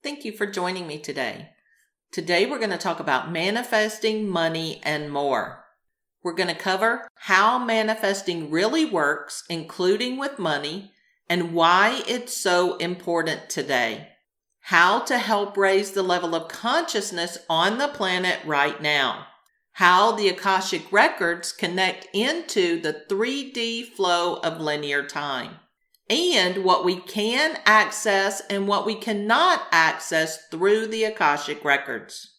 Thank you for joining me today. Today we're going to talk about manifesting money and more. We're going to cover how manifesting really works, including with money, and why it's so important today. How to help raise the level of consciousness on the planet right now. How the Akashic Records connect into the 3D flow of linear time. And what we can access and what we cannot access through the Akashic Records.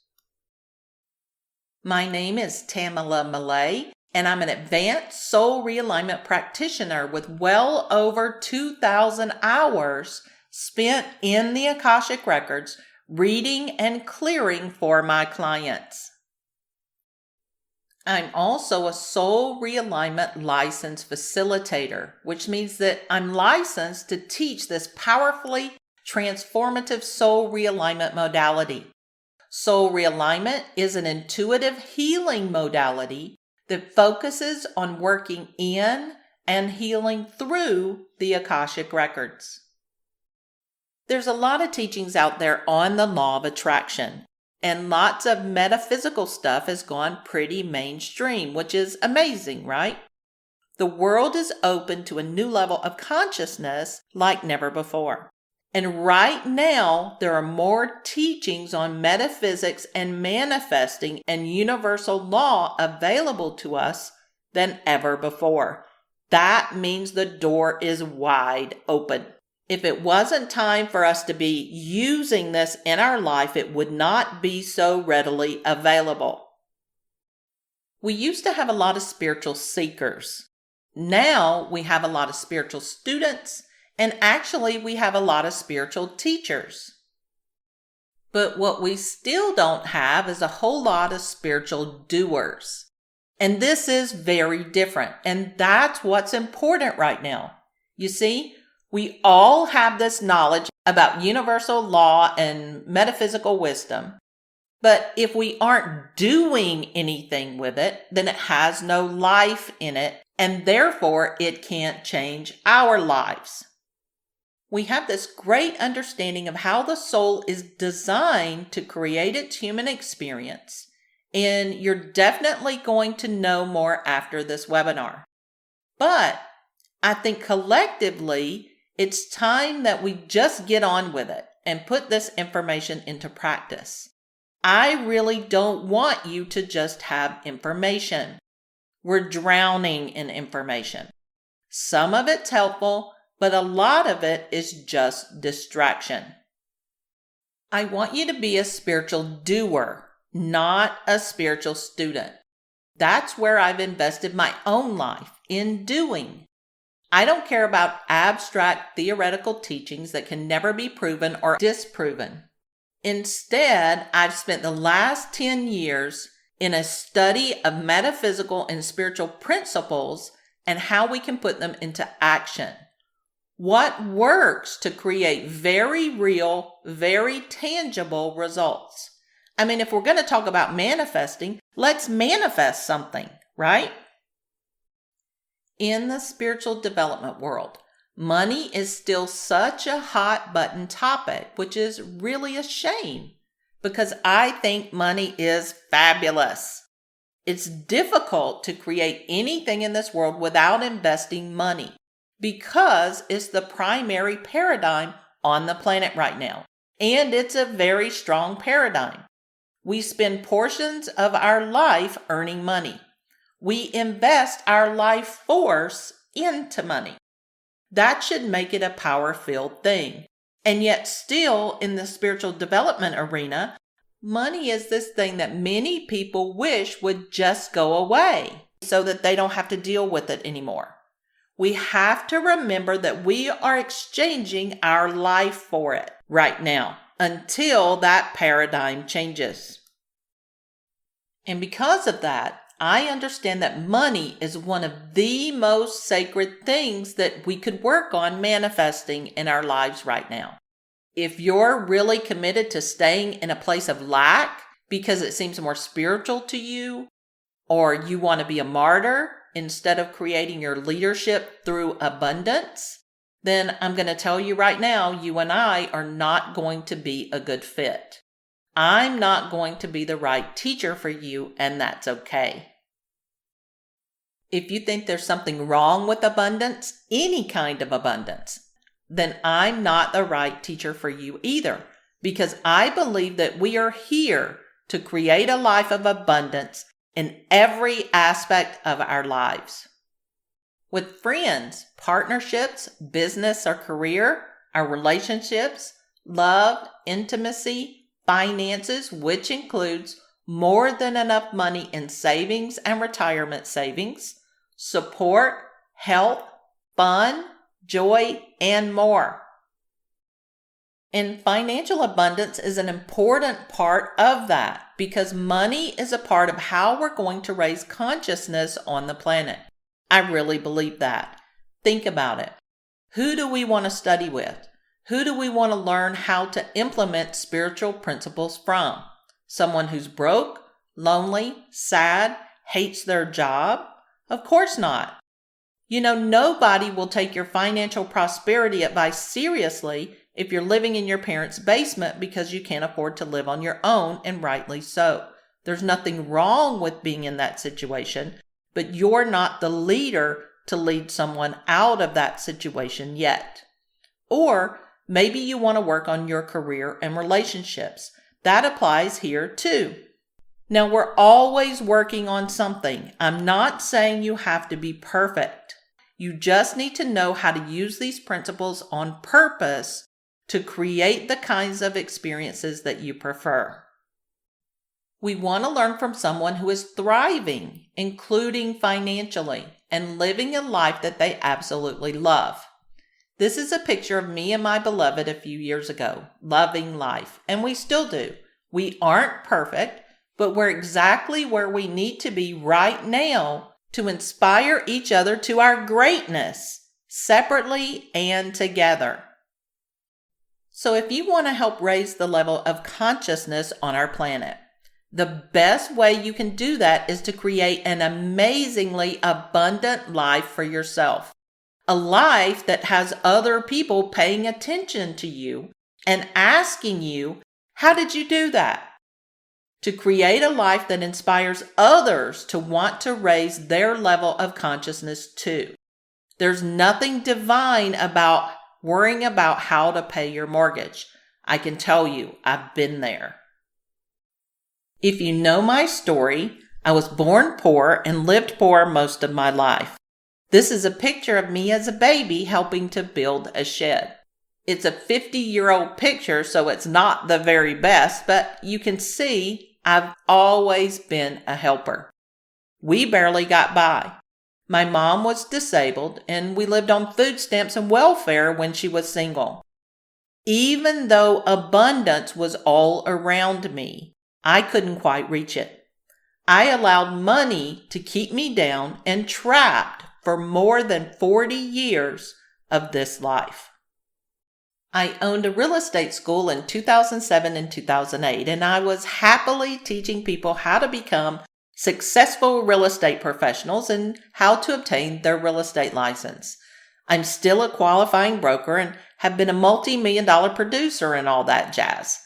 My name is Tamala Malay, and I'm an advanced soul realignment practitioner with well over 2,000 hours spent in the Akashic Records reading and clearing for my clients. I'm also a soul realignment license facilitator, which means that I'm licensed to teach this powerfully transformative soul realignment modality. Soul realignment is an intuitive healing modality that focuses on working in and healing through the Akashic Records. There's a lot of teachings out there on the law of attraction. And lots of metaphysical stuff has gone pretty mainstream, which is amazing, right? The world is open to a new level of consciousness like never before. And right now, there are more teachings on metaphysics and manifesting and universal law available to us than ever before. That means the door is wide open. If it wasn't time for us to be using this in our life, it would not be so readily available. We used to have a lot of spiritual seekers. Now we have a lot of spiritual students, and actually we have a lot of spiritual teachers. But what we still don't have is a whole lot of spiritual doers. And this is very different, and that's what's important right now. You see, we all have this knowledge about universal law and metaphysical wisdom, but if we aren't doing anything with it, then it has no life in it, and therefore it can't change our lives. We have this great understanding of how the soul is designed to create its human experience, and you're definitely going to know more after this webinar. But I think collectively, it's time that we just get on with it and put this information into practice. I really don't want you to just have information. We're drowning in information. Some of it's helpful, but a lot of it is just distraction. I want you to be a spiritual doer, not a spiritual student. That's where I've invested my own life, in doing. I don't care about abstract theoretical teachings that can never be proven or disproven. Instead, I've spent the last 10 years in a study of metaphysical and spiritual principles and how we can put them into action. What works to create very real, very tangible results? I mean, if we're going to talk about manifesting, let's manifest something, right? In the spiritual development world, money is still such a hot button topic, which is really a shame because I think money is fabulous. It's difficult to create anything in this world without investing money because it's the primary paradigm on the planet right now. And it's a very strong paradigm. We spend portions of our life earning money. We invest our life force into money. That should make it a power-filled thing. And yet still in the spiritual development arena, money is this thing that many people wish would just go away so that they don't have to deal with it anymore. We have to remember that we are exchanging our life for it right now until that paradigm changes. And because of that, I understand that money is one of the most sacred things that we could work on manifesting in our lives right now. If you're really committed to staying in a place of lack because it seems more spiritual to you, or you want to be a martyr instead of creating your leadership through abundance, then I'm going to tell you right now, you and I are not going to be a good fit. I'm not going to be the right teacher for you, and that's okay. If you think there's something wrong with abundance, any kind of abundance, then I'm not the right teacher for you either, because I believe that we are here to create a life of abundance in every aspect of our lives. With friends, partnerships, business or career, our relationships, love, intimacy, finances, which includes more than enough money in savings and retirement savings, support, health, fun, joy, and more. And financial abundance is an important part of that because money is a part of how we're going to raise consciousness on the planet. I really believe that. Think about it. Who do we want to study with? Who do we want to learn how to implement spiritual principles from? Someone who's broke, lonely, sad, hates their job? Of course not. Nobody will take your financial prosperity advice seriously if you're living in your parents' basement because you can't afford to live on your own, and rightly so. There's nothing wrong with being in that situation, but you're not the leader to lead someone out of that situation yet. Or maybe you want to work on your career and relationships. That applies here too. Now, we're always working on something. I'm not saying you have to be perfect. You just need to know how to use these principles on purpose to create the kinds of experiences that you prefer. We want to learn from someone who is thriving, including financially, and living a life that they absolutely love. This is a picture of me and my beloved a few years ago, loving life, and we still do. We aren't perfect, but we're exactly where we need to be right now to inspire each other to our greatness, separately and together. So if you want to help raise the level of consciousness on our planet, the best way you can do that is to create an amazingly abundant life for yourself. A life that has other people paying attention to you and asking you, how did you do that? To create a life that inspires others to want to raise their level of consciousness too. There's nothing divine about worrying about how to pay your mortgage. I can tell you, I've been there. If you know my story, I was born poor and lived poor most of my life. This is a picture of me as a baby helping to build a shed. It's a 50-year-old picture, so it's not the very best, but you can see I've always been a helper. We barely got by. My mom was disabled, and we lived on food stamps and welfare when she was single. Even though abundance was all around me, I couldn't quite reach it. I allowed money to keep me down and trapped for more than 40 years of this life. I owned a real estate school in 2007 and 2008, and I was happily teaching people how to become successful real estate professionals and how to obtain their real estate license. I'm still a qualifying broker and have been a multi-million-dollar producer and all that jazz.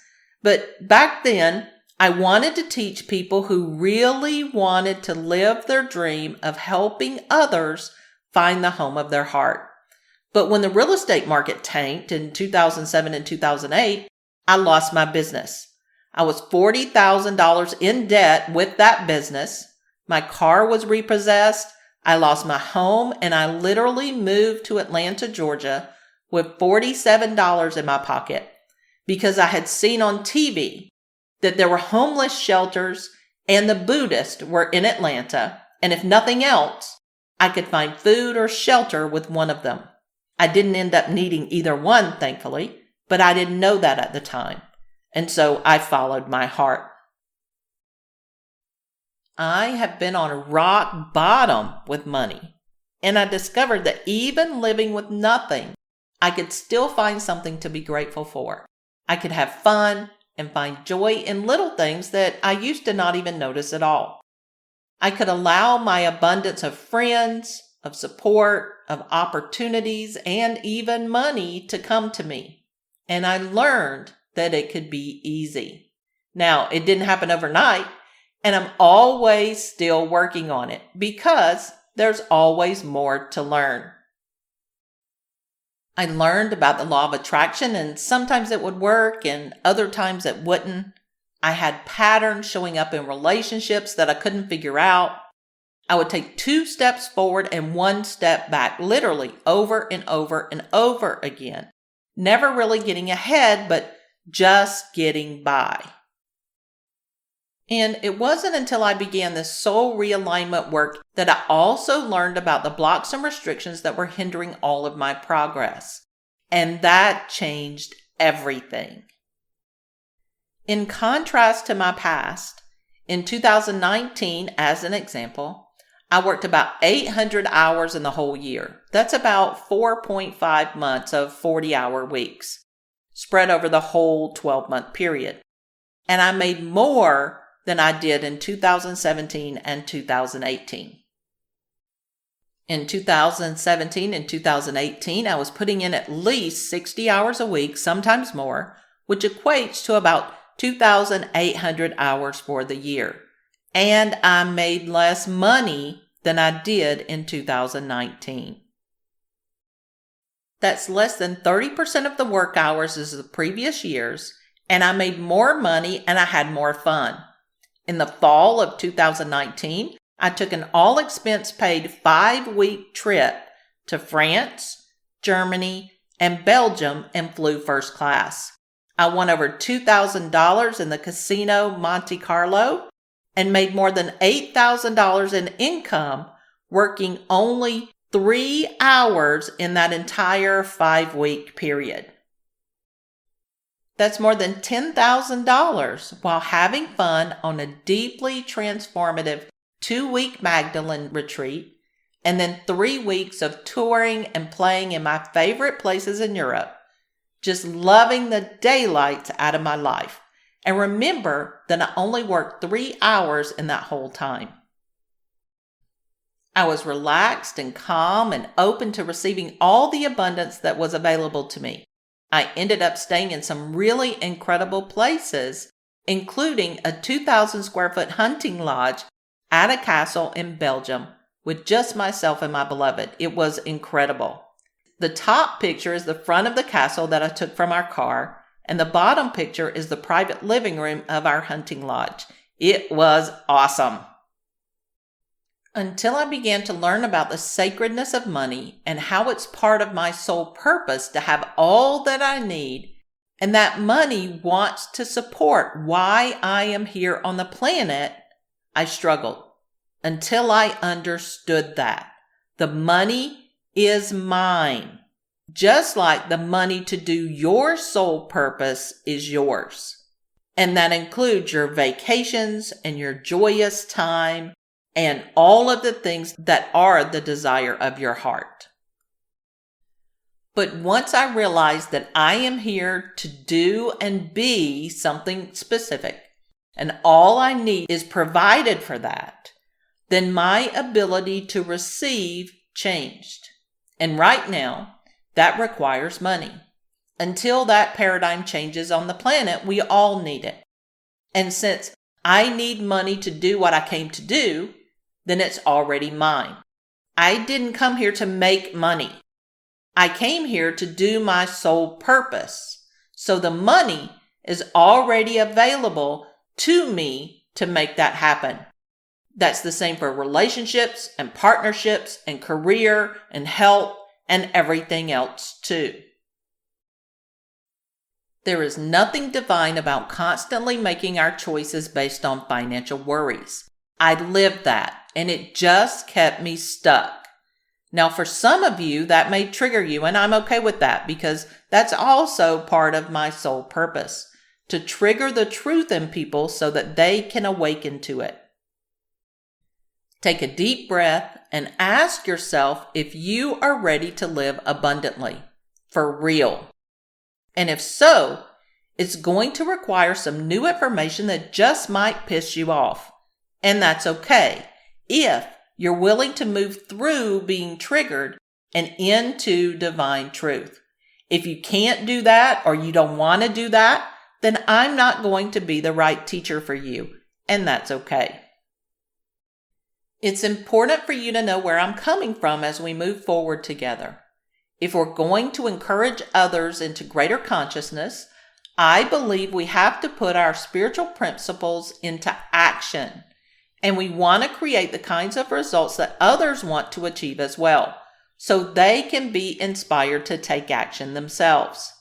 But back then, I wanted to teach people who really wanted to live their dream of helping others find the home of their heart. But when the real estate market tanked in 2007 and 2008, I lost my business. I was $40,000 in debt with that business. My car was repossessed. I lost my home, and I literally moved to Atlanta, Georgia with $47 in my pocket because I had seen on TV that there were homeless shelters and the Buddhists were in Atlanta, and if nothing else, I could find food or shelter with one of them. I didn't end up needing either one, thankfully, but I didn't know that at the time, and so I followed my heart. I have been on a rock bottom with money, and I discovered that even living with nothing, I could still find something to be grateful for. I could have fun and find joy in little things that I used to not even notice at all. I could allow my abundance of friends, of support, of opportunities, and even money to come to me. And I learned that it could be easy. Now, it didn't happen overnight, and I'm always still working on it because there's always more to learn. I learned about the law of attraction, and sometimes it would work and other times it wouldn't. I had patterns showing up in relationships that I couldn't figure out. I would take 2 steps forward and 1 step back, literally over and over and over again. Never really getting ahead, but just getting by. And it wasn't until I began this soul realignment work that I also learned about the blocks and restrictions that were hindering all of my progress. And that changed everything. In contrast to my past, in 2019, as an example, I worked about 800 hours in the whole year. That's about 4.5 months of 40-hour weeks, spread over the whole 12-month period. And I made more than I did in 2017 and 2018. In 2017 and 2018, I was putting in at least 60 hours a week, sometimes more, which equates to about 2,800 hours for the year. And I made less money than I did in 2019. That's less than 30% of the work hours as the previous years, and I made more money and I had more fun. In the fall of 2019, I took an all-expense-paid 5-week trip to France, Germany, and Belgium and flew first class. I won over $2,000 in the casino Monte Carlo and made more than $8,000 in income working only 3 hours in that entire 5-week period. That's more than $10,000 while having fun on a deeply transformative 2-week Magdalene retreat and then 3 weeks of touring and playing in my favorite places in Europe, just loving the daylights out of my life. And remember that I only worked 3 hours in that whole time. I was relaxed and calm and open to receiving all the abundance that was available to me. I ended up staying in some really incredible places, including a 2,000 square foot hunting lodge at a castle in Belgium with just myself and my beloved. It was incredible. The top picture is the front of the castle that I took from our car, and the bottom picture is the private living room of our hunting lodge. It was awesome. Until I began to learn about the sacredness of money and how it's part of my soul purpose to have all that I need, and that money wants to support why I am here on the planet, I struggled until I understood that the money is mine, just like the money to do your soul purpose is yours. And that includes your vacations and your joyous time and all of the things that are the desire of your heart. But once I realized that I am here to do and be something specific, and all I need is provided for that, then my ability to receive changed. And right now, that requires money. Until that paradigm changes on the planet, we all need it. And since I need money to do what I came to do, then it's already mine. I didn't come here to make money. I came here to do my soul purpose. So the money is already available to me to make that happen. That's the same for relationships and partnerships and career and health and everything else too. There is nothing divine about constantly making our choices based on financial worries. I lived that, and it just kept me stuck. Now, for some of you, that may trigger you, and I'm okay with that because that's also part of my soul purpose, to trigger the truth in people so that they can awaken to it. Take a deep breath and ask yourself if you are ready to live abundantly, for real. And if so, it's going to require some new information that just might piss you off. And that's okay if you're willing to move through being triggered and into divine truth. If you can't do that or you don't want to do that, then I'm not going to be the right teacher for you, and that's okay. It's important for you to know where I'm coming from as we move forward together. If we're going to encourage others into greater consciousness, I believe we have to put our spiritual principles into action, and we want to create the kinds of results that others want to achieve as well, so they can be inspired to take action themselves.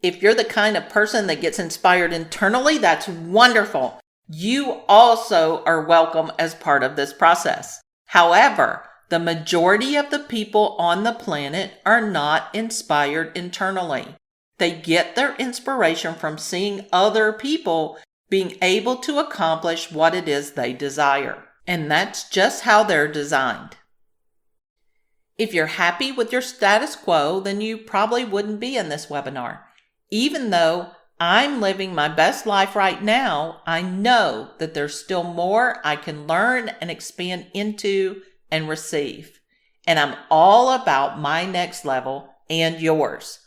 If you're the kind of person that gets inspired internally, that's wonderful. You also are welcome as part of this process. However, the majority of the people on the planet are not inspired internally. They get their inspiration from seeing other people being able to accomplish what it is they desire. And that's just how they're designed. If you're happy with your status quo, then you probably wouldn't be in this webinar. Even though I'm living my best life right now, I know that there's still more I can learn and expand into and receive. And I'm all about my next level and yours,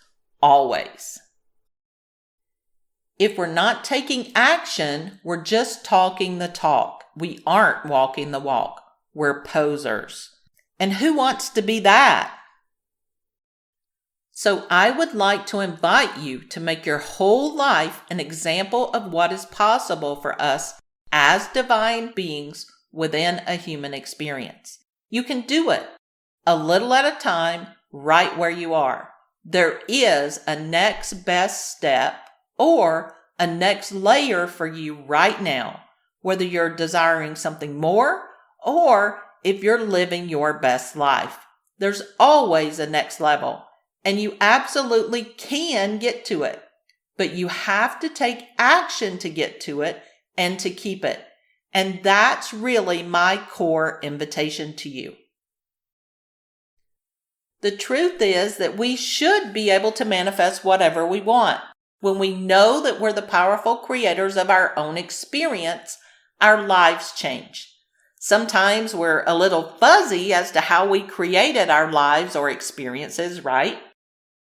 always. If we're not taking action, we're just talking the talk. We aren't walking the walk. We're posers. And who wants to be that? So I would like to invite you to make your whole life an example of what is possible for us as divine beings within a human experience. You can do it a little at a time, right where you are. There is a next best step or a next layer for you right now, whether you're desiring something more or if you're living your best life. There's always a next level. And you absolutely can get to it, but you have to take action to get to it and to keep it. And that's really my core invitation to you. The truth is that we should be able to manifest whatever we want. When we know that we're the powerful creators of our own experience, our lives change. Sometimes we're a little fuzzy as to how we created our lives or experiences, right?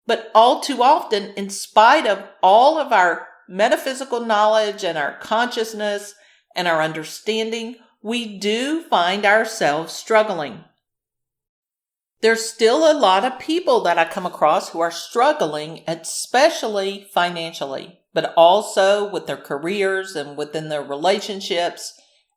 But all too often, in spite of all of our metaphysical knowledge and our consciousness and our understanding, we do find ourselves struggling. There's still a lot of people that I come across who are struggling, especially financially, but also with their careers and within their relationships,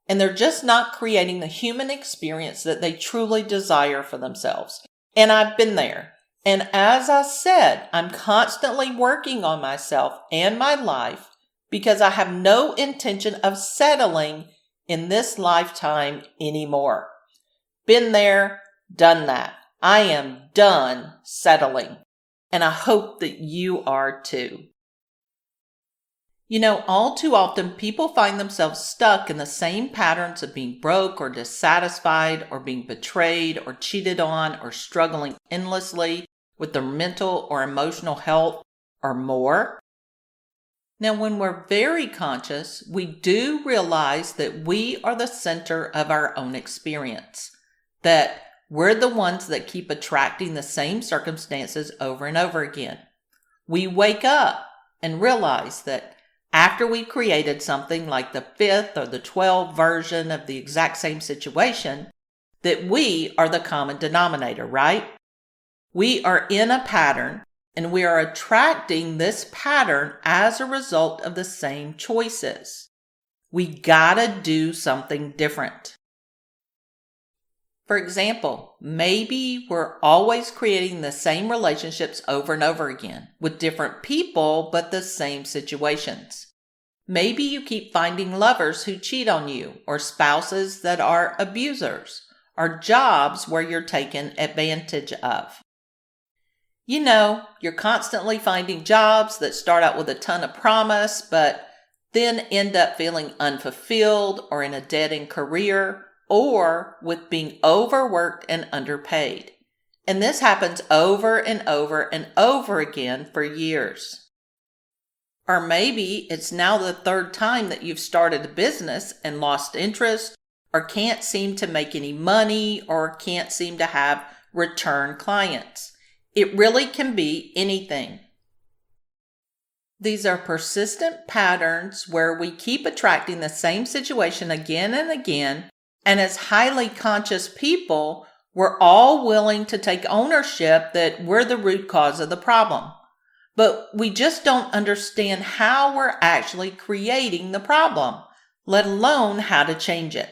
and they're just not creating the human experience that they truly desire for themselves. And I've been there. And as I said, I'm constantly working on myself and my life because I have no intention of settling in this lifetime anymore. Been there, done that. I am done settling. And I hope that you are too. You know, all too often people find themselves stuck in the same patterns of being broke or dissatisfied or being betrayed or cheated on or struggling endlessly with their mental or emotional health or more. Now, when we're very conscious, we do realize that we are the center of our own experience, that we're the ones that keep attracting the same circumstances over and over again. We wake up and realize that after we created something like the 5th or the 12th version of the exact same situation, that we are the common denominator, right? We are in a pattern, and we are attracting this pattern as a result of the same choices. We gotta do something different. For example, maybe we're always creating the same relationships over and over again with different people, but the same situations. Maybe you keep finding lovers who cheat on you, or spouses that are abusers, or jobs where you're taken advantage of. You know, you're constantly finding jobs that start out with a ton of promise, but then end up feeling unfulfilled or in a dead-end career, or with being overworked and underpaid. And this happens over and over and over again for years. Or maybe it's now the 3rd time that you've started a business and lost interest, or can't seem to make any money, or can't seem to have return clients. It really can be anything. These are persistent patterns where we keep attracting the same situation again and again, and as highly conscious people, we're all willing to take ownership that we're the root cause of the problem. But we just don't understand how we're actually creating the problem, let alone how to change it.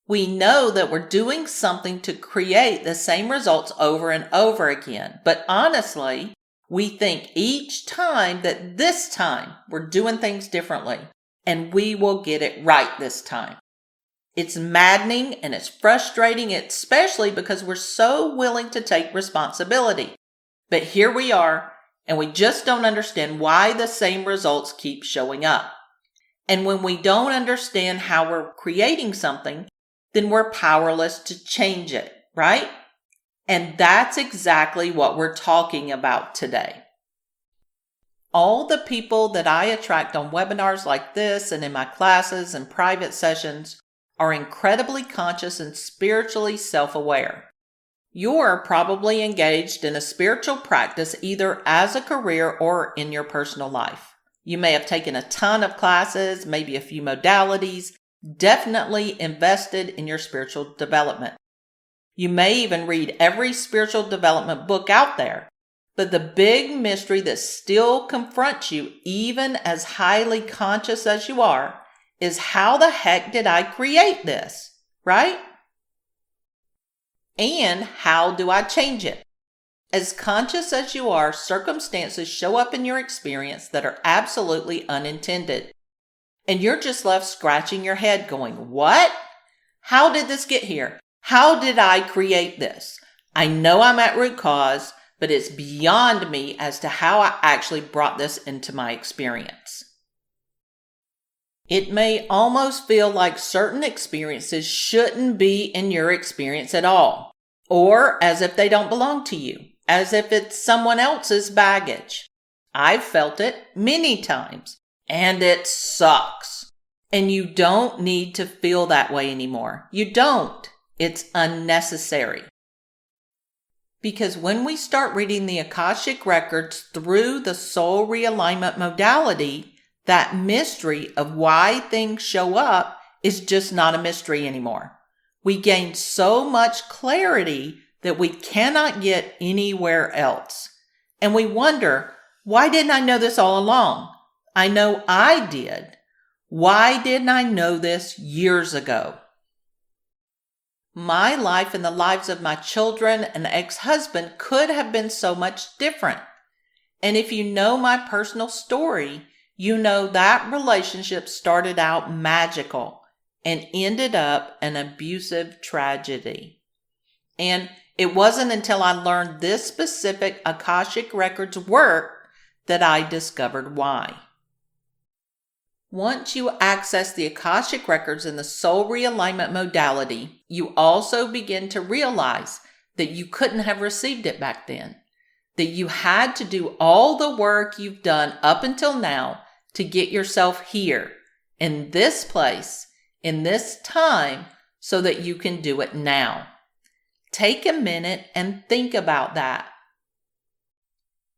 We know that we're doing something to create the same results over and over again, but honestly, we think each time that this time we're doing things differently and we will get it right this time. It's maddening and it's frustrating, especially because we're so willing to take responsibility. But here we are, and we just don't understand why the same results keep showing up. And when we don't understand how we're creating something, then we're powerless to change it, right? And that's exactly what we're talking about today. All the people that I attract on webinars like this and in my classes and private sessions are incredibly conscious and spiritually self-aware. You're probably engaged in a spiritual practice either as a career or in your personal life. You may have taken a ton of classes, maybe a few modalities, definitely invested in your spiritual development. You may even read every spiritual development book out there. But the big mystery that still confronts you, even as highly conscious as you are, is how the heck did I create this, right? And how do I change it? As conscious as you are, circumstances show up in your experience that are absolutely unintended. And you're just left scratching your head going, what? How did this get here? How did I create this? I know I'm at root cause, but it's beyond me as to how I actually brought this into my experience. It may almost feel like certain experiences shouldn't be in your experience at all, or as if they don't belong to you, as if it's someone else's baggage. I've felt it many times, and it sucks. And you don't need to feel that way anymore. You don't. It's unnecessary. Because when we start reading the Akashic Records through the soul realignment modality, that mystery of why things show up is just not a mystery anymore. We gain so much clarity that we cannot get anywhere else. And we wonder, why didn't I know this all along? I know I did. Why didn't I know this years ago? My life and the lives of my children and ex-husband could have been so much different. And if you know my personal story, you know that relationship started out magical and ended up an abusive tragedy. And it wasn't until I learned this specific Akashic Records work that I discovered why. Once you access the Akashic Records in the soul realignment modality, you also begin to realize that you couldn't have received it back then, that you had to do all the work you've done up until now to get yourself here, in this place, in this time, so that you can do it now. Take a minute and think about that.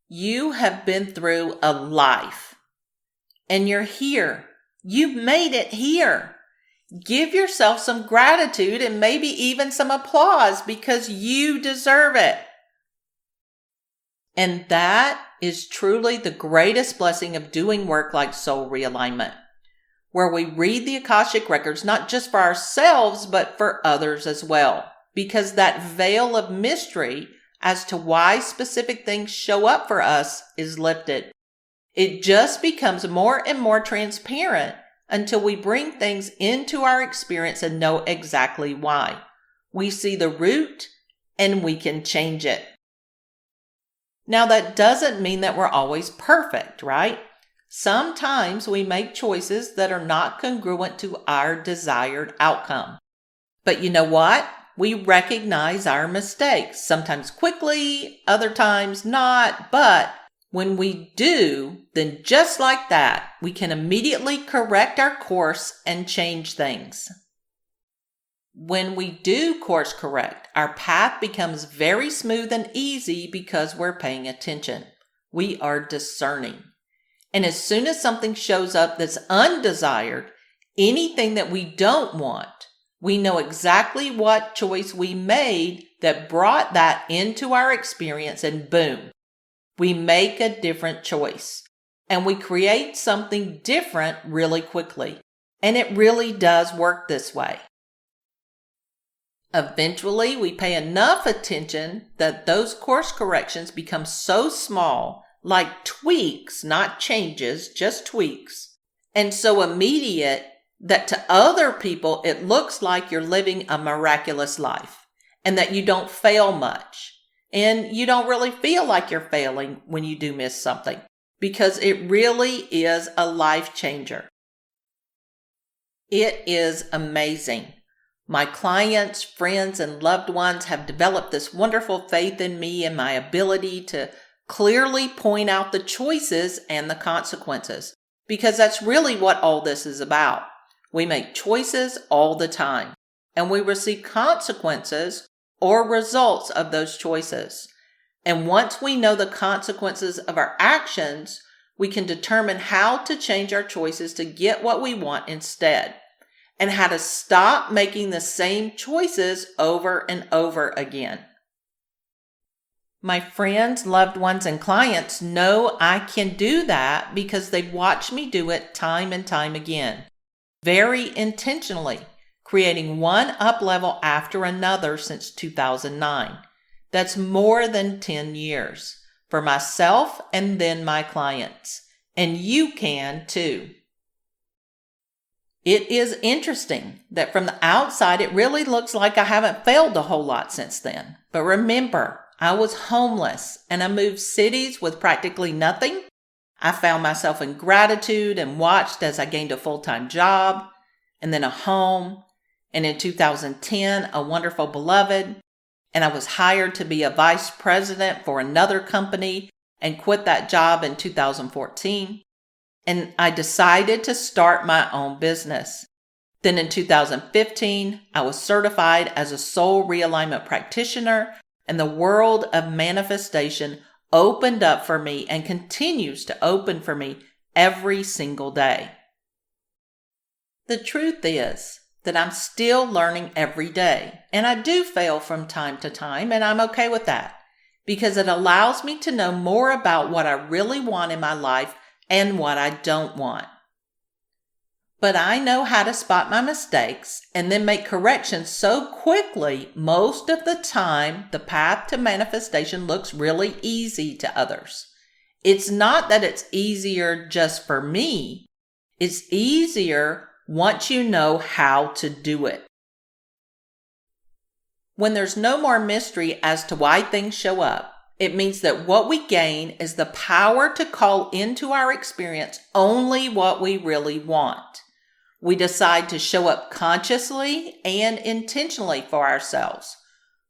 You have been through a life, and you're here. You've made it here. Give yourself some gratitude and maybe even some applause because you deserve it. And that is truly the greatest blessing of doing work like soul realignment, where we read the Akashic Records not just for ourselves, but for others as well, because that veil of mystery as to why specific things show up for us is lifted. It just becomes more and more transparent until we bring things into our experience and know exactly why. We see the root and we can change it. Now, that doesn't mean that we're always perfect, right? Sometimes we make choices that are not congruent to our desired outcome. But you know what? We recognize our mistakes, sometimes quickly, other times not, but When we do, then just like that, we can immediately correct our course and change things. When we do course correct, our path becomes very smooth and easy because we're paying attention. We are discerning. And as soon as something shows up that's undesired, anything that we don't want, we know exactly what choice we made that brought that into our experience, and boom, we make a different choice. And we create something different really quickly. And it really does work this way. Eventually, we pay enough attention that those course corrections become so small, like tweaks, not changes, just tweaks, and so immediate that to other people it looks like you're living a miraculous life and that you don't fail much. And you don't really feel like you're failing when you do miss something, because it really is a life changer. It is amazing. My clients, friends, and loved ones have developed this wonderful faith in me and my ability to clearly point out the choices and the consequences, because that's really what all this is about. We make choices all the time, and we receive consequences or results of those choices. And once we know the consequences of our actions, we can determine how to change our choices to get what we want instead, and how to stop making the same choices over and over again. My friends, loved ones, and clients know I can do that because they've watched me do it time and time again, very intentionally, creating one up level after another since 2009. That's more than 10 years for myself and then my clients. And you can too. It is interesting that from the outside, it really looks like I haven't failed a whole lot since then. But remember, I was homeless and I moved cities with practically nothing. I found myself in gratitude and watched as I gained a full-time job and then a home. And in 2010, a wonderful beloved. And I was hired to be a vice president for another company and quit that job in 2014. And I decided to start my own business. Then in 2015, I was certified as a soul realignment practitioner, and the world of manifestation opened up for me and continues to open for me every single day. The truth is that I'm still learning every day, and I do fail from time to time, and I'm okay with that because it allows me to know more about what I really want in my life and what I don't want. But I know how to spot my mistakes and then make corrections so quickly, most of the time, the path to manifestation looks really easy to others. It's not that it's easier just for me. It's easier once you know how to do it. When there's no more mystery as to why things show up, it means that what we gain is the power to call into our experience only what we really want. We decide to show up consciously and intentionally for ourselves.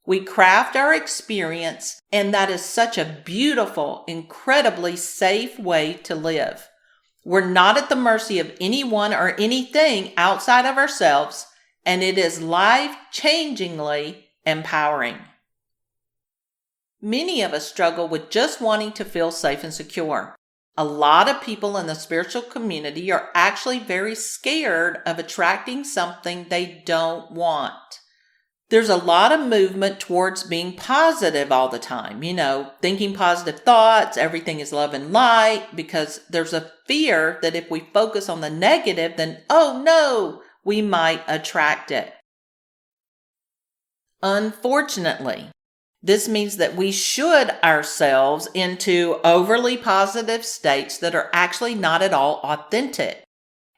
We craft our experience, and that is such a beautiful, incredibly safe way to live. We're not at the mercy of anyone or anything outside of ourselves, and it is life-changingly empowering. Many of us struggle with just wanting to feel safe and secure. A lot of people in the spiritual community are actually very scared of attracting something they don't want. There's a lot of movement towards being positive all the time, thinking positive thoughts, everything is love and light, because there's a fear that if we focus on the negative, then, oh no, we might attract it. Unfortunately, this means that we should ourselves into overly positive states that are actually not at all authentic.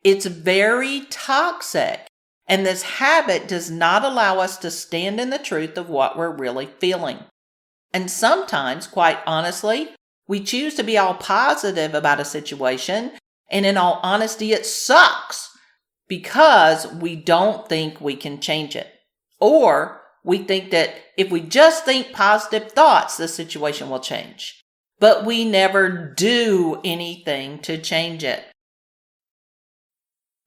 It's very toxic, and this habit does not allow us to stand in the truth of what we're really feeling. And sometimes, quite honestly, we choose to be all positive about a situation, and in all honesty, it sucks because we don't think we can change it. Or we think that if we just think positive thoughts, the situation will change. but we never do anything to change it.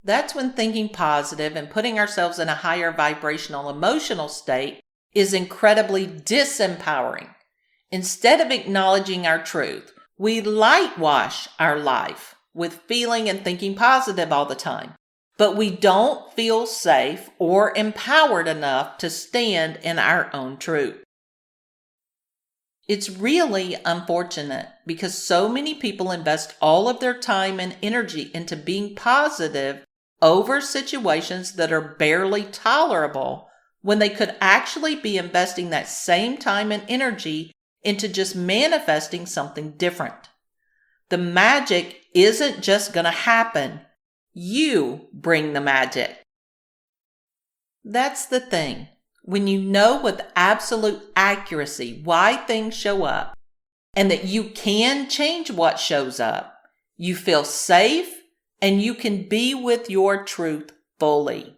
That's when thinking positive and putting ourselves in a higher vibrational emotional state is incredibly disempowering. Instead of acknowledging our truth, we lightwash our life with feeling and thinking positive all the time. But we don't feel safe or empowered enough to stand in our own truth. It's really unfortunate because so many people invest all of their time and energy into being positive over situations that are barely tolerable when they could actually be investing that same time and energy into just manifesting something different. The magic isn't just going to happen. You bring the magic. That's the thing. When you know with absolute accuracy why things show up and that you can change what shows up, you feel safe and you can be with your truth fully.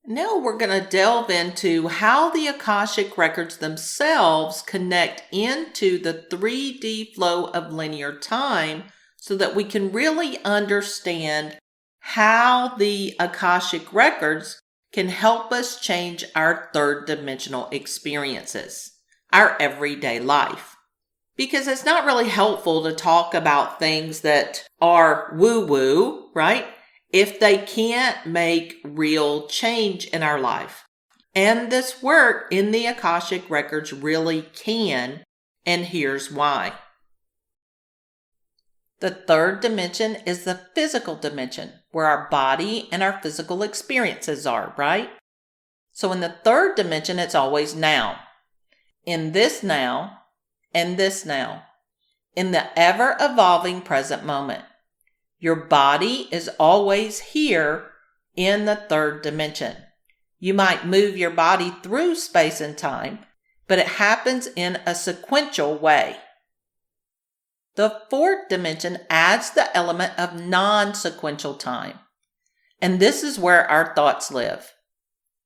Now we're going to delve into how the Akashic Records themselves connect into the 3D flow of linear time so that we can really understand how the Akashic Records can help us change our third dimensional experiences, our everyday life. Because it's not really helpful to talk about things that are woo-woo, right? If they can't make real change in our life. And this work in the Akashic Records really can, and here's why. The third dimension is the physical dimension, where our body and our physical experiences are, right? So in the third dimension, it's always now. In this now, and this now. In the ever-evolving present moment. Your body is always here in the third dimension. You might move your body through space and time, but it happens in a sequential way. The fourth dimension adds the element of non-sequential time. And this is where our thoughts live.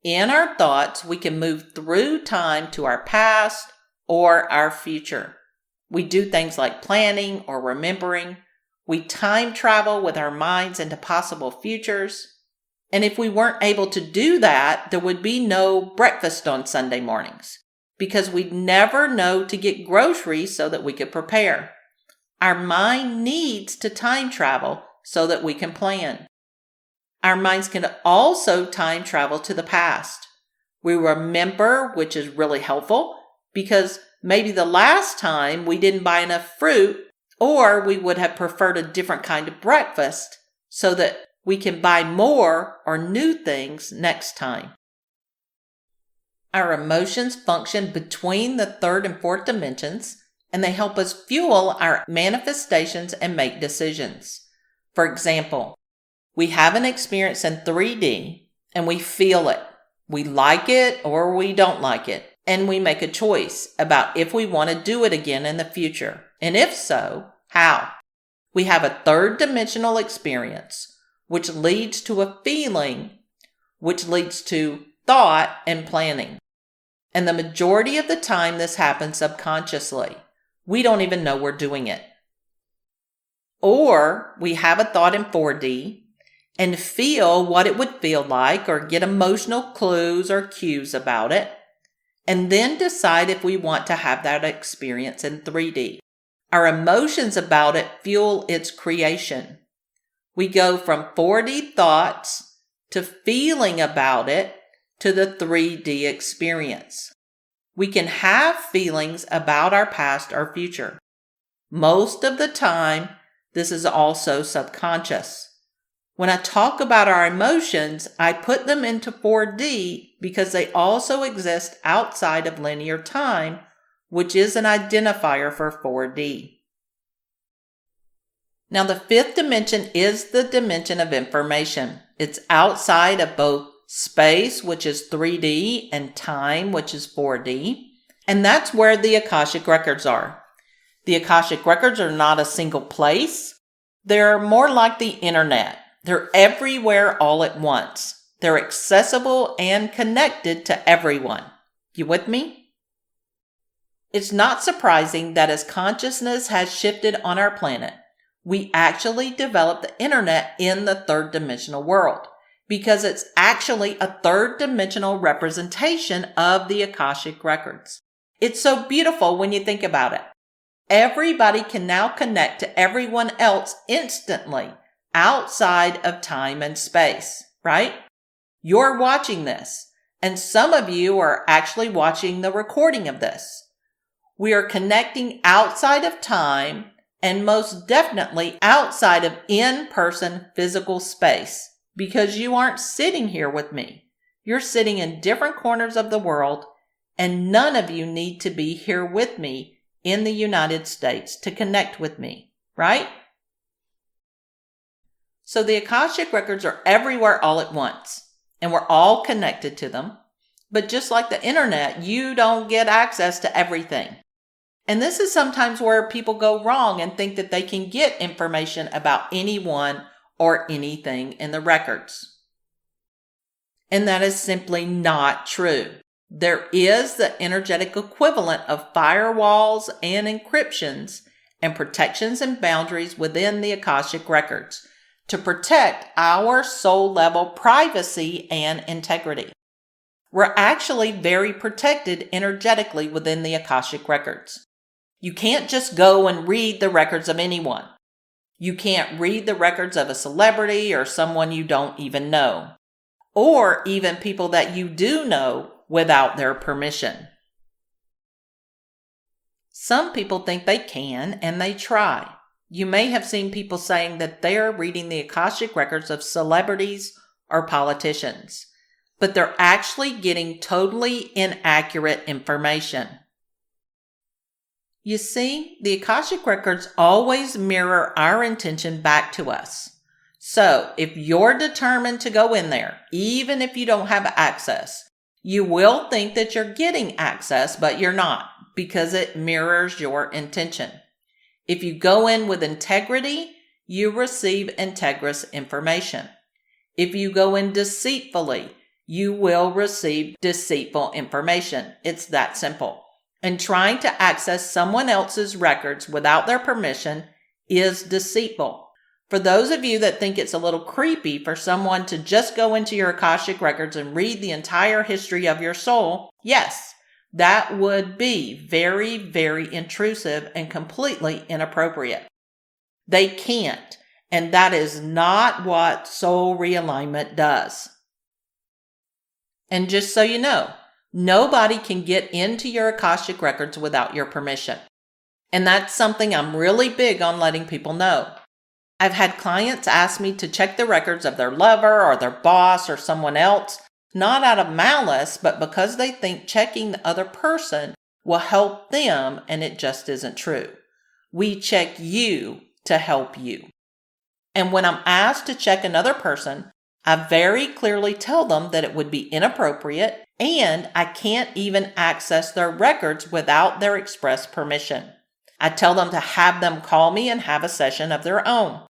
In our thoughts, we can move through time to our past or our future. We do things like planning or remembering. We time travel with our minds into possible futures. And if we weren't able to do that, there would be no breakfast on Sunday mornings because we'd never know to get groceries so that we could prepare. Our mind needs to time travel so that we can plan. Our minds can also time travel to the past. We remember, which is really helpful because maybe the last time we didn't buy enough fruit, or we would have preferred a different kind of breakfast so that we can buy more or new things next time. Our emotions function between the third and fourth dimensions, and they help us fuel our manifestations and make decisions. For example, we have an experience in 3D and we feel it. We like it or we don't like it, and we make a choice about if we want to do it again in the future. And if so, how? We have a third dimensional experience, which leads to a feeling, which leads to thought and planning. And the majority of the time this happens subconsciously. We don't even know we're doing it. Or we have a thought in 4D and feel what it would feel like or get emotional clues or cues about it, and then decide if we want to have that experience in 3D. Our emotions about it fuel its creation. We go from 4D thoughts to feeling about it to the 3D experience. We can have feelings about our past or future. Most of the time, this is also subconscious. When I talk about our emotions, I put them into 4D because they also exist outside of linear time, which is an identifier for 4D. Now, the fifth dimension is the dimension of information. It's outside of both space, which is 3D, and time, which is 4D. And that's where the Akashic Records are. The Akashic Records are not a single place. They're more like the internet. They're everywhere all at once. They're accessible and connected to everyone. You with me? It's not surprising that as consciousness has shifted on our planet, we actually developed the internet in the third dimensional world because it's actually a third dimensional representation of the Akashic Records. It's so beautiful when you think about it. Everybody can now connect to everyone else instantly outside of time and space, right? You're watching this, and some of you are actually watching the recording of this. We are connecting outside of time and most definitely outside of in-person physical space because you aren't sitting here with me. You're sitting in different corners of the world, and none of you need to be here with me in the United States to connect with me, right? So the Akashic Records are everywhere all at once, and we're all connected to them. But just like the internet, you don't get access to everything. And this is sometimes where people go wrong and think that they can get information about anyone or anything in the records. And that is simply not true. There is the energetic equivalent of firewalls and encryptions and protections and boundaries within the Akashic Records to protect our soul level privacy and integrity. We're actually very protected energetically within the Akashic Records. You can't just go and read the records of anyone. You can't read the records of a celebrity or someone you don't even know, or even people that you do know without their permission. Some people think they can and they try. You may have seen people saying that they are reading the Akashic Records of celebrities or politicians, but they're actually getting totally inaccurate information. You see, the Akashic Records always mirror our intention back to us. So if you're determined to go in there, even if you don't have access, you will think that you're getting access, but you're not, because it mirrors your intention. If you go in with integrity, you receive integrous information. If you go in deceitfully, you will receive deceitful information. It's that simple. And trying to access someone else's records without their permission is deceitful. For those of you that think it's a little creepy for someone to just go into your Akashic Records and read the entire history of your soul, yes, that would be very, very intrusive and completely inappropriate. They can't, and that is not what soul realignment does. And just so you know, nobody can get into your Akashic Records without your permission. And that's something I'm really big on letting people know. I've had clients ask me to check the records of their lover or their boss or someone else, not out of malice, but because they think checking the other person will help them, and it just isn't true. We check you to help you. And when I'm asked to check another person, I very clearly tell them that it would be inappropriate and I can't even access their records without their express permission. I tell them to have them call me and have a session of their own.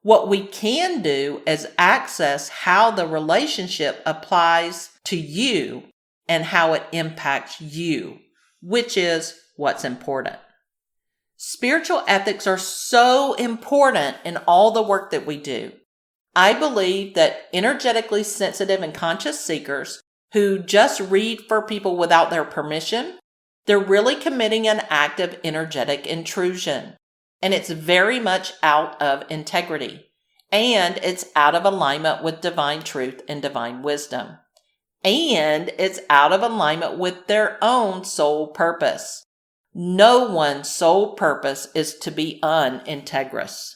What we can do is access how the relationship applies to you and how it impacts you, which is what's important. Spiritual ethics are so important in all the work that we do. I believe that energetically sensitive and conscious seekers who just read for people without their permission, they're really committing an act of energetic intrusion. And it's very much out of integrity. And it's out of alignment with divine truth and divine wisdom. And it's out of alignment with their own soul purpose. No one's sole purpose is to be unintegrous.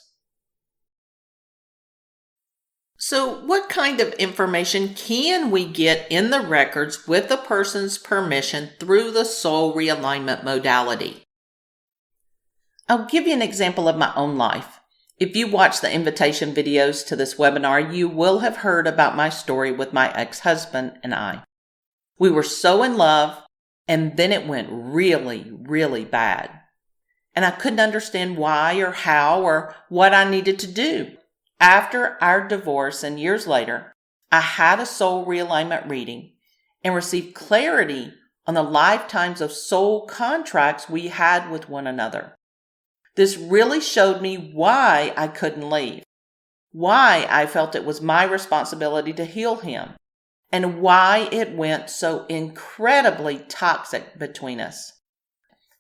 So what kind of information can we get in the records with the person's permission through the soul realignment modality? I'll give you an example of my own life. If you watch the invitation videos to this webinar, you will have heard about my story with my ex-husband and I. We were so in love, and then it went really, really bad. And I couldn't understand why or how or what I needed to do. After our divorce and years later, I had a soul realignment reading and received clarity on the lifetimes of soul contracts we had with one another. This really showed me why I couldn't leave, why I felt it was my responsibility to heal him, and why it went so incredibly toxic between us,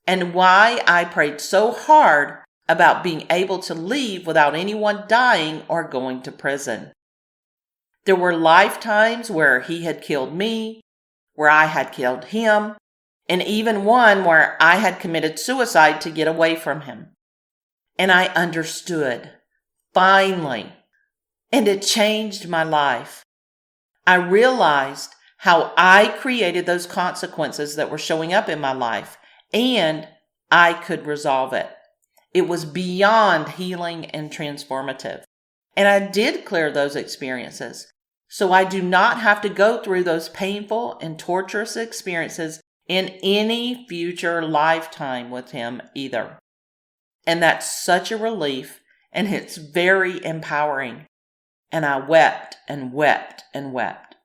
and why I prayed so hard about being able to leave without anyone dying or going to prison. There were lifetimes where he had killed me, where I had killed him, and even one where I had committed suicide to get away from him. And I understood, finally, and it changed my life. I realized how I created those consequences that were showing up in my life, and I could resolve it. It was beyond healing and transformative. And I did clear those experiences, so I do not have to go through those painful and torturous experiences in any future lifetime with him either. And that's such a relief, and it's very empowering. And I wept and wept and wept.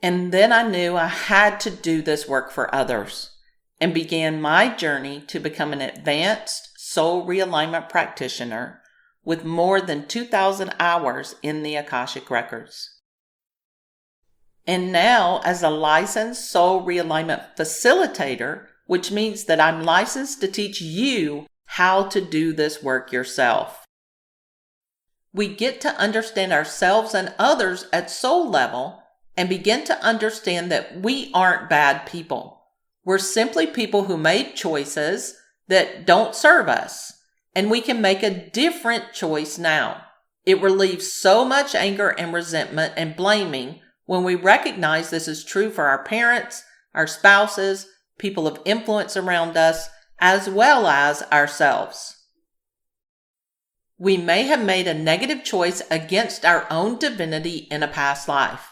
And then I knew I had to do this work for others, and began my journey to become an advanced soul realignment practitioner with more than 2,000 hours in the Akashic Records. And now, as a licensed soul realignment facilitator, which means that I'm licensed to teach you how to do this work yourself. We get to understand ourselves and others at soul level and begin to understand that we aren't bad people. We're simply people who made choices that don't serve us, and we can make a different choice now. It relieves so much anger and resentment and blaming when we recognize this is true for our parents, our spouses, people of influence around us, as well as ourselves. We may have made a negative choice against our own divinity in a past life.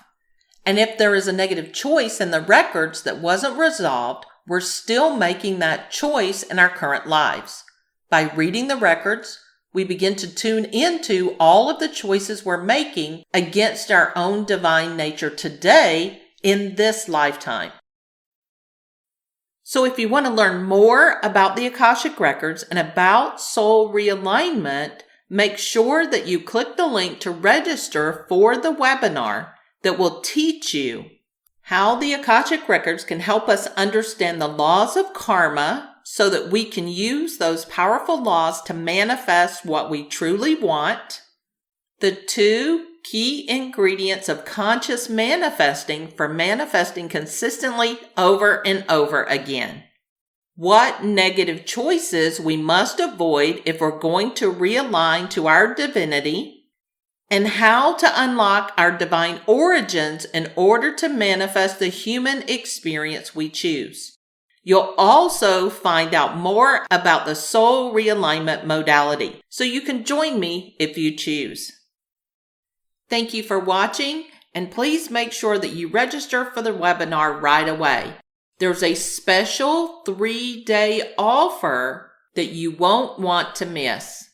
And if there is a negative choice in the records that wasn't resolved, we're still making that choice in our current lives. By reading the records, we begin to tune into all of the choices we're making against our own divine nature today in this lifetime. So if you want to learn more about the Akashic Records and about soul realignment, make sure that you click the link to register for the webinar that will teach you how the Akashic Records can help us understand the laws of karma so that we can use those powerful laws to manifest what we truly want, the 2 key ingredients of conscious manifesting for manifesting consistently over and over again, what negative choices we must avoid if we're going to realign to our divinity, and how to unlock our divine origins in order to manifest the human experience we choose. You'll also find out more about the soul realignment modality, so you can join me if you choose. Thank you for watching, and please make sure that you register for the webinar right away. There's a special 3-day offer that you won't want to miss.